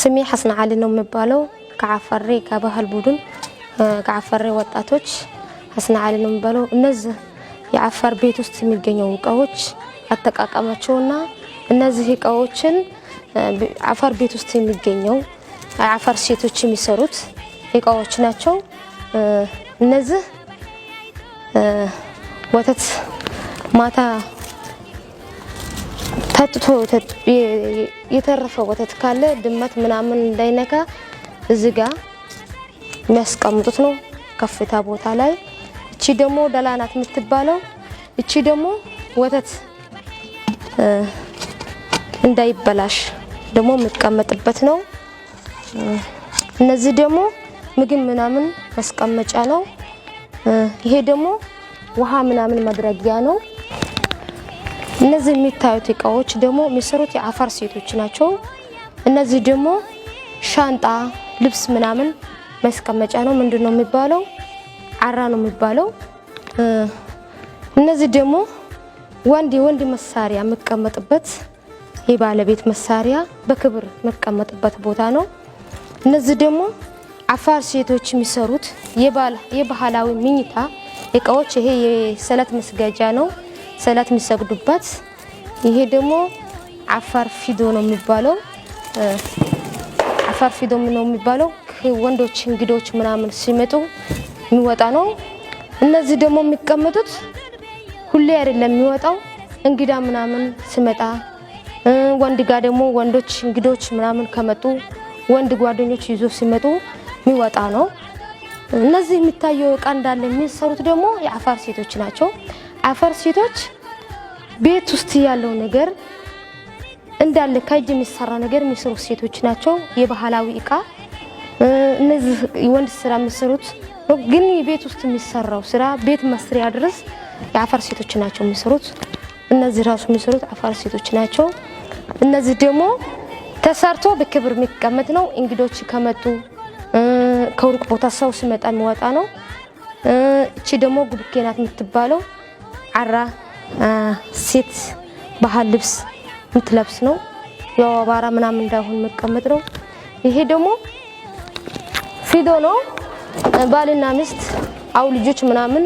ስሜ ሐሰን አሊ ነው የሚባለው ከአፋሬ ከባህል ቡድን ከአፋሬ ወጣቶች ሐሰን አሊ ነው የሚባለው። እነዚህ የአፋር ቤት ውስጥ የሚገኙ እቃዎች አጠቃቀማቸውና እነዚህ እቃዎችን አፋር ቤት ውስጥ የሚገኙ አፋር ሴቶች የሚሰሩት እቃዎች ናቸው። እነዚህ ወተት ማታ ታጥቶ የተረፈ ወተት ካለ ድመት ምናምን እንዳይነካ እዚህ ጋር የሚያስቀምጡት ነው ከፍታ ቦታ ላይ። እቺ ደግሞ ደላናት የምትባለው እቺ ደግሞ ወተት እንዳይበላሽ ደግሞ የሚቀመጥበት ነው። እነዚህ ደግሞ ምግብ ምናምን ማስቀመጫ ነው። ይሄ ደግሞ ውሃ ምናምን ማድረጊያ ነው። እነዚህ የሚታዩት እቃዎች ደግሞ የሚሰሩት የአፋር ሴቶች ናቸው። እነዚህ ደግሞ ሻንጣ ልብስ ምናምን ማስቀመጫ ነው። ምንድነው የሚባለው? አራ ነው የሚባለው። እነዚህ ደግሞ ወንድ መሳሪያ መቀመጥበት የባለቤት መሳሪያ በክብር መቀመጥበት ቦታ ነው። እነዚህ ደግሞ አፋር ሴቶች የሚሰሩት የባህላዊ ምኝታ እቃዎች። ይሄ የሰላት መስገጃ ነው፣ ሰላት የሚሰግዱበት። ይሄ ደግሞ አፋር ፊዶ ነው የሚባለው። አፋር ፊዶ ነው የሚባለው። ወንዶች እንግዶች ምናምን ሲመጡ የሚወጣ ነው። እነዚህ ደግሞ የሚቀመጡት ሁሌ አይደለም የሚወጣው፣ እንግዳ ምናምን ሲመጣ ወንድ ጋር ደግሞ ወንዶች እንግዶች ምናምን ከመጡ ወንድ ጓደኞች ይዞ ሲመጡ የሚወጣ ነው። እነዚህ የሚታየው እቃ እንዳለ የሚሰሩት ደግሞ የአፋር ሴቶች ናቸው። አፋር ሴቶች ቤት ውስጥ ያለው ነገር እንዳለ ከእጅ የሚሰራ ነገር የሚሰሩ ሴቶች ናቸው። የባህላዊ እቃ እነዚህ ወንድ ስራ የሚሰሩት ግን ቤት ውስጥ የሚሰራው ስራ ቤት መስሪያ ድረስ የአፋር ሴቶች ናቸው የሚሰሩት። እነዚህ ራሱ የሚሰሩት አፋር ሴቶች ናቸው። እነዚህ ደግሞ ተሰርቶ በክብር የሚቀመጥ ነው። እንግዶች ከመጡ ከሩቅ ቦታ ሰው ሲመጣ የሚወጣ ነው። እቺ ደግሞ ጉብኬ ናት የምትባለው። አራ ሴት ባህል ልብስ የምትለብስ ነው። የአባራ ምናምን እንዳይሆን መቀመጥ ነው። ይሄ ደግሞ ፊዶ ነው። ባልና ሚስት አው ልጆች ምናምን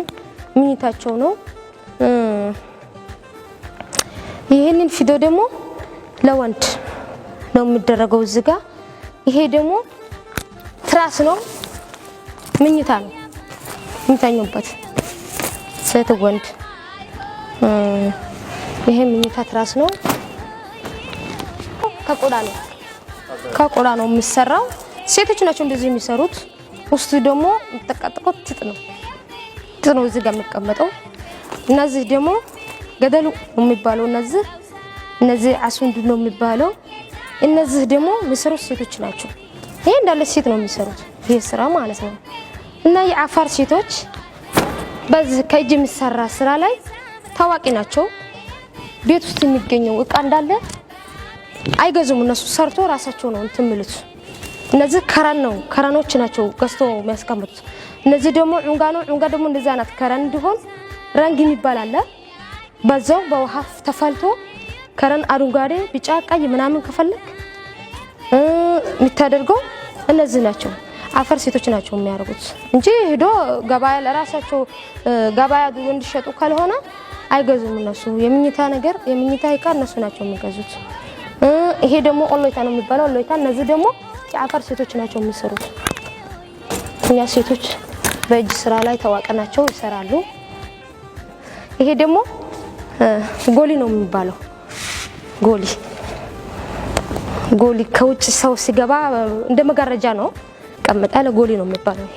ምኝታቸው ነው። ይሄንን ፊዶ ደግሞ ለወንድ ነው የሚደረገው እዚህ ጋር። ይሄ ደግሞ ትራስ ነው፣ ምኝታ ነው የሚተኙበት ሴት ወንድ። ይሄ ምኝታ ትራስ ነው። ከቆዳ ነው የሚሰራው። ሴቶች ናቸው እንደዚህ የሚሰሩት። ውስጡ ደግሞ ተቀጥቆ ጥጥ ነው እዚህ ጋር የሚቀመጠው። እነዚህ ደግሞ ገደሉ የሚባለው እነዚህ አሱንዱ ነው የሚባለው። እነዚህ ደግሞ የሚሰሩት ሴቶች ናቸው። ይሄ እንዳለ ሴት ነው የሚሰሩት ይሄ ስራ ማለት ነው። እና የአፋር ሴቶች በዚህ ከእጅ የሚሰራ ስራ ላይ ታዋቂ ናቸው። ቤት ውስጥ የሚገኘው እቃ እንዳለ አይገዙም እነሱ ሰርቶ ራሳቸው ነው እንትን የሚሉት። እነዚህ ከረኖች ናቸው ገዝቶ የሚያስቀምጡት። እነዚህ ደግሞ ዑንጋ ነው። ዑንጋ ደግሞ እንደዛ ናት። ከረን እንዲሆን ረንግ የሚባል አለ። በዛው በውሃ ተፈልቶ ከረን አረንጓዴ፣ ቢጫ፣ ቀይ ምናምን ከፈለክ የምታደርገው እነዚህ ናቸው። አፋር ሴቶች ናቸው የሚያደርጉት እንጂ ሄዶ ገበያ ለራሳቸው ገበያ እንዲሸጡ ካልሆነ አይገዙም እነሱ። የምኝታ እቃ እነሱ ናቸው የሚገዙት። ይሄ ደግሞ ኦሎይታ ነው የሚባለው። ኦሎይታ እነዚህ ደግሞ የአፋር ሴቶች ናቸው የሚሰሩት። እኛ ሴቶች በእጅ ስራ ላይ ታዋቂ ናቸው፣ ይሰራሉ። ይሄ ደግሞ ጎሊ ነው የሚባለው። ጎሊ ከውጭ ሰው ሲገባ እንደ መጋረጃ ነው ቀመጣለ። ጎሊ ነው የሚባለው።